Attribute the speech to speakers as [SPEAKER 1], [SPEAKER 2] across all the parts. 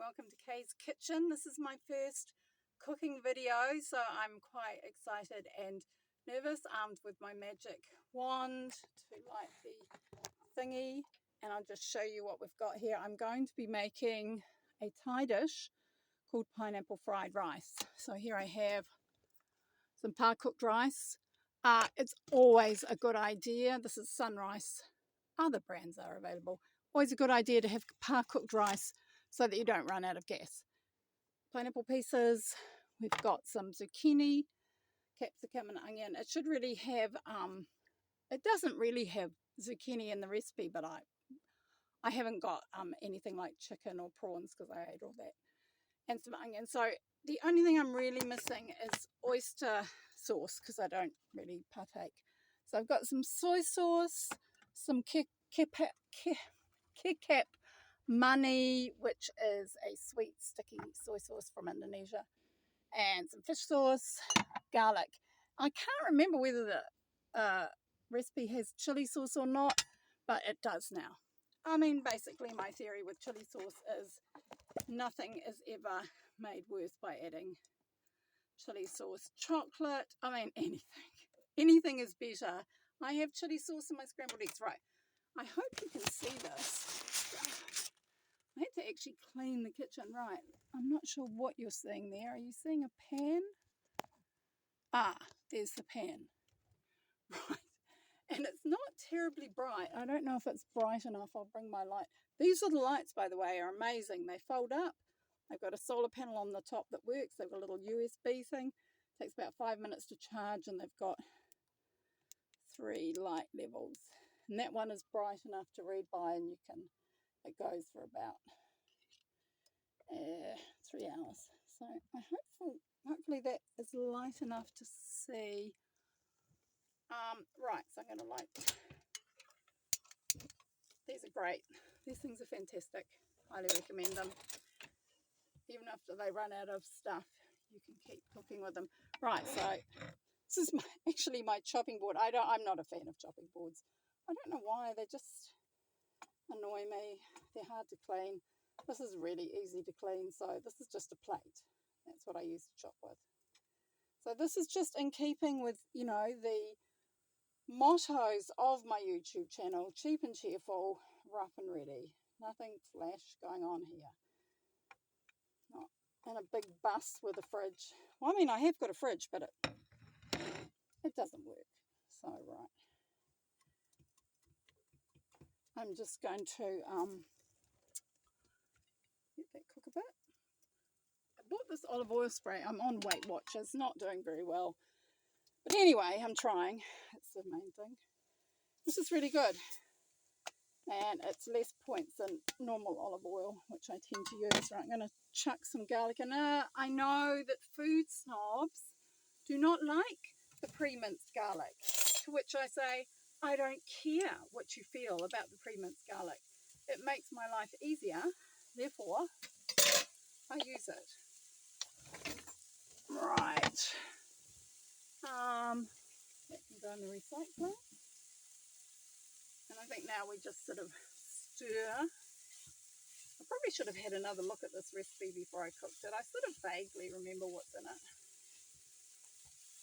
[SPEAKER 1] welcome to Kaye's kitchen. This is my first cooking video, so I'm quite excited and nervous, armed with my magic wand to light the thingy, and I'll just show you what we've got here. I'm going to be making a Thai dish called pineapple fried rice. So here I have some parcooked rice. It's always a good idea. This is Sunrice. Other brands are available. Always a good idea to have parcooked rice so that you don't run out of gas. Pineapple pieces. We've got some zucchini, capsicum and onion. It should really have, it doesn't really have zucchini in the recipe, but I haven't got anything like chicken or prawns because I ate all that. And some onion. So the only thing I'm really missing is oyster sauce because I don't really partake. So I've got some soy sauce, some kecap money, which is a sweet sticky soy sauce from Indonesia, and some fish sauce, garlic. I can't remember whether the recipe has chili sauce or not, but it does now. I mean, basically my theory with chili sauce is nothing is ever made worse by adding chili sauce. Chocolate, I mean anything is better. I have chili sauce in my scrambled eggs. Right, I hope you can see this. I had to actually clean the kitchen. Right, I'm not sure what you're seeing there. Are you seeing a pan? There's the pan. Right, and it's not terribly bright. I don't know if it's bright enough. I'll bring my light. These little lights, by the way, are amazing. They fold up. They've got a solar panel on the top that works. They've got a little USB thing. It takes about 5 minutes to charge, and they've got 3 light levels. And that one is bright enough to read by, and it goes for about 3 hours. So hopefully that is light enough to see. Right, so I'm going to light. These are great. These things are fantastic. Highly recommend them. Even after they run out of stuff, you can keep cooking with them. Right, so this is actually my chopping board. I'm not a fan of chopping boards. I don't know why. They just annoy me. They're hard to clean. This is really easy to clean, so this is just a plate. That's what I use to chop with. So this is just in keeping with, the mottos of my YouTube channel: cheap and cheerful, rough and ready. Nothing flash going on here. Not in a big bus with a fridge. Well, I mean, I have got a fridge, but it doesn't work. So, right. I'm just going to let that cook a bit. I bought this olive oil spray. I'm on Weight Watchers, not doing very well. But anyway, I'm trying. That's the main thing. This is really good. And it's less points than normal olive oil, which I tend to use. Right, I'm going to chuck some garlic in. I know that food snobs do not like the pre-minced garlic, to which I say, I don't care what you feel about the pre-minced garlic. It makes my life easier, therefore I use it. Right. That can go in the recycler. And I think now we just sort of stir. I probably should have had another look at this recipe before I cooked it. I sort of vaguely remember what's in it.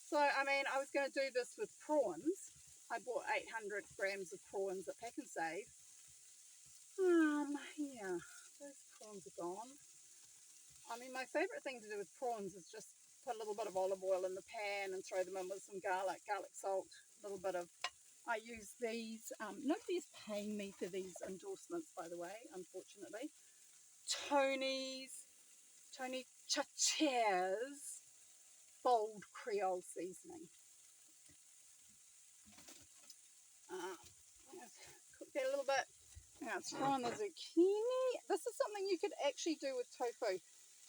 [SPEAKER 1] So, I mean, I was going to do this with prawns. I bought 800 grams of prawns at Pack and Save. Yeah, those prawns are gone. I mean, my favourite thing to do with prawns is just put a little bit of olive oil in the pan and throw them in with some garlic salt, a little bit of... I use these. Nobody is paying me for these endorsements, by the way, unfortunately. Tony Chachair's bold Creole seasoning. Cook that a little bit. Now throw on the zucchini. This is something you could actually do with tofu.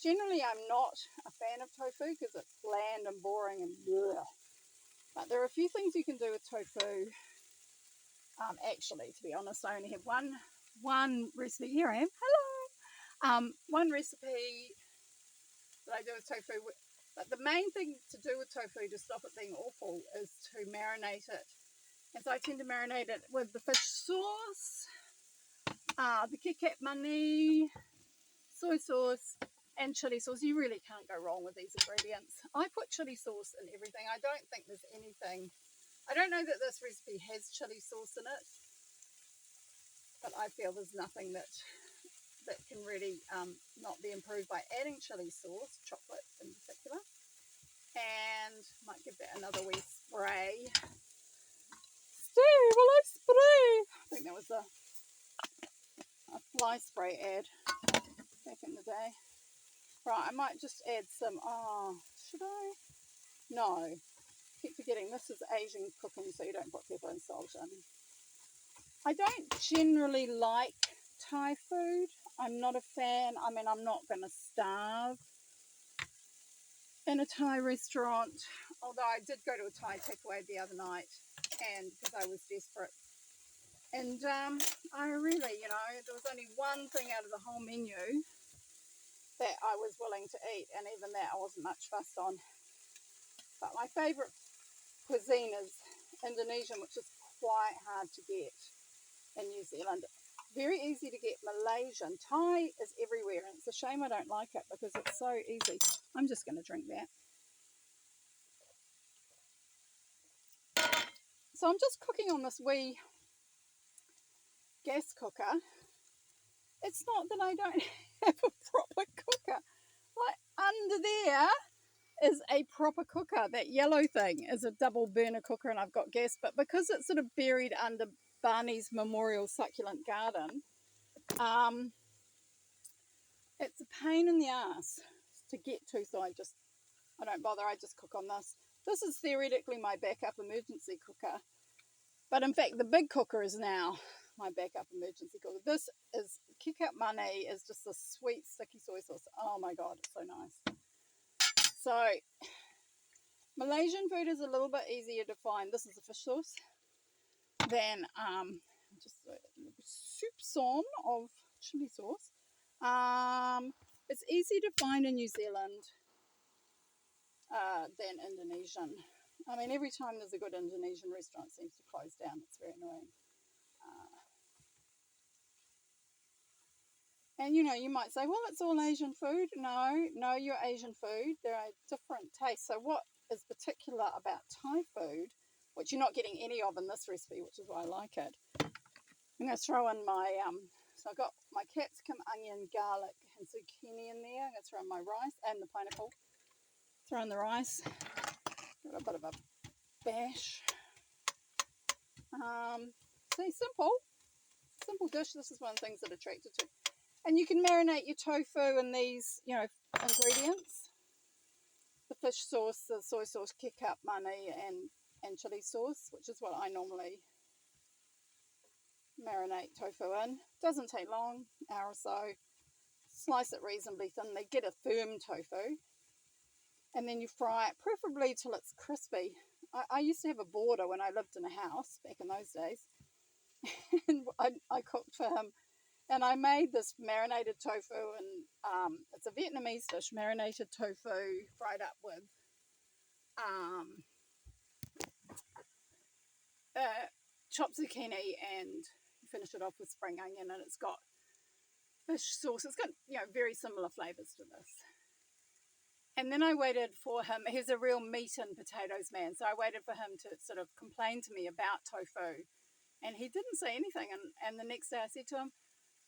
[SPEAKER 1] Generally, I'm not a fan of tofu because it's bland and boring and bleh. But there are a few things you can do with tofu. Actually, to be honest, I only have one recipe. Here I am. Hello. One recipe that I do with tofu. But the main thing to do with tofu to stop it being awful is to marinate it. And so I tend to marinate it with the fish sauce, the kecap money, soy soy sauce, and chili sauce. You really can't go wrong with these ingredients. I put chili sauce in everything. I don't think there's anything. I don't know that this recipe has chili sauce in it, but I feel there's nothing that can really not be improved by adding chili sauce, chocolate in particular. And might give that another wee spray. Steve, will I spray? I think that was a fly spray ad back in the day. Right, I might just add some, should I? No, keep forgetting this is Asian cooking, so you don't put pepper and salt in. I don't generally like Thai food. I'm not a fan. I mean, I'm not going to starve in a Thai restaurant, although I did go to a Thai takeaway the other night, and because I was desperate. And I really, there was only one thing out of the whole menu that I was willing to eat, and even that I wasn't much fussed on. But my favourite cuisine is Indonesian, which is quite hard to get in New Zealand. Very easy to get Malaysian. Thai is everywhere, and it's a shame I don't like it because it's so easy. I'm just going to drink that. So I'm just cooking on this wee gas cooker. It's not that I don't have a proper cooker. Like under there is a proper cooker. That yellow thing is a double burner cooker, and I've got gas, but because it's sort of buried under Barney's Memorial Succulent Garden, it's a pain in the ass to get to, so I don't bother. I just cook on this. This is theoretically my backup emergency cooker, but in fact the big cooker is now my backup emergency cooker. This is kecap money, is just a sweet sticky soy sauce. Oh my god, it's so nice. So Malaysian food is a little bit easier to find. This is a fish sauce than just a soupçon of chili sauce. It's easy to find in New Zealand than Indonesian. I mean, every time there's a good Indonesian restaurant, it seems to close down. It's very annoying. And you might say, well, it's all Asian food. No, you're Asian food. There are different tastes. So what is particular about Thai food, which you're not getting any of in this recipe, which is why I like it. I'm going to throw in my, so I've got my capsicum, onion, garlic, and zucchini in there. I'm going to throw in my rice and the pineapple. Throw in the rice. Got a bit of a bash. See, simple dish. This is one of the things that attracted to. And you can marinate your tofu in these, ingredients. The fish sauce, the soy sauce, kecap, money, and chili sauce, which is what I normally marinate tofu in. Doesn't take long, an hour or so. Slice it reasonably thinly, get a firm tofu, and then you fry it, preferably till it's crispy. I used to have a boarder when I lived in a house back in those days, and I cooked for him. And I made this marinated tofu, and it's a Vietnamese dish, marinated tofu fried up with chopped zucchini, and finish it off with spring onion, and it's got fish sauce. It's got, very similar flavours to this. And then I waited for him. He's a real meat and potatoes man, so I waited for him to sort of complain to me about tofu, and he didn't say anything. And the next day I said to him,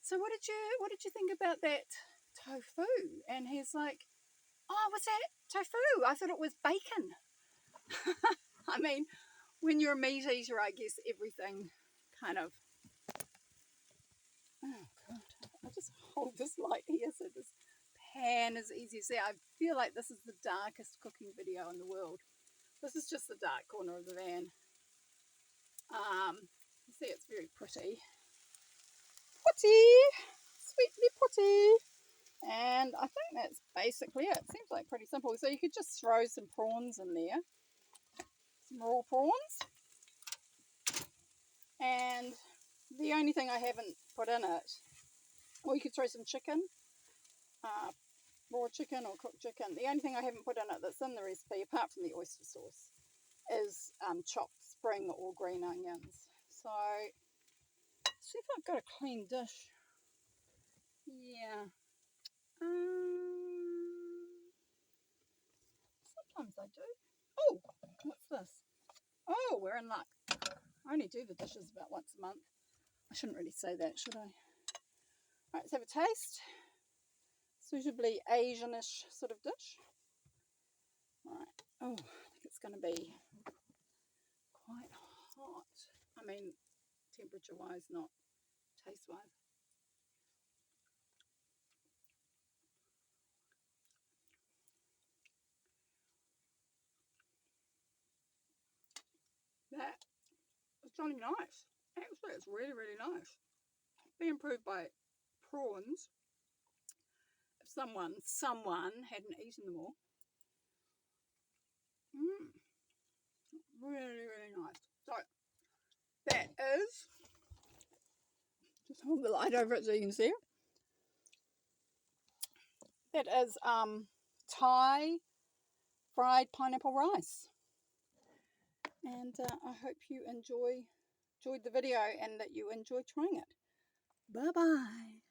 [SPEAKER 1] so what did you think about that tofu? And he's like, oh, what's that? Tofu? I thought it was bacon. I mean, when you're a meat eater, I guess everything kind of, oh god, I just hold this light here so this pan is easy to see. I feel like this is the darkest cooking video in the world. This is just the dark corner of the van. You see, it's very pretty. Sweetly pretty. And I think that's basically it. It seems like pretty simple. So you could just throw some prawns in there. Some raw prawns. And the only thing I haven't put in it, or you could throw some chicken, raw chicken or cooked chicken. The only thing I haven't put in it that's in the recipe, apart from the oyster sauce, is chopped spring or green onions. So, see if I've got a clean dish. Yeah. I do. Oh, what's this? Oh, we're in luck. I only do the dishes about once a month. I shouldn't really say that, should I? Right, let's have a taste. Suitably Asianish sort of dish. Right. Oh, I think it's going to be quite hot. I mean, temperature-wise, not taste-wise. That is jolly nice. Actually, it's really, really nice. Be improved by prawns. If someone hadn't eaten them all. Really, really nice. So that is, just hold the light over it so you can see it. That is Thai fried pineapple rice. And I hope you enjoyed the video and that you enjoy trying it. Bye bye.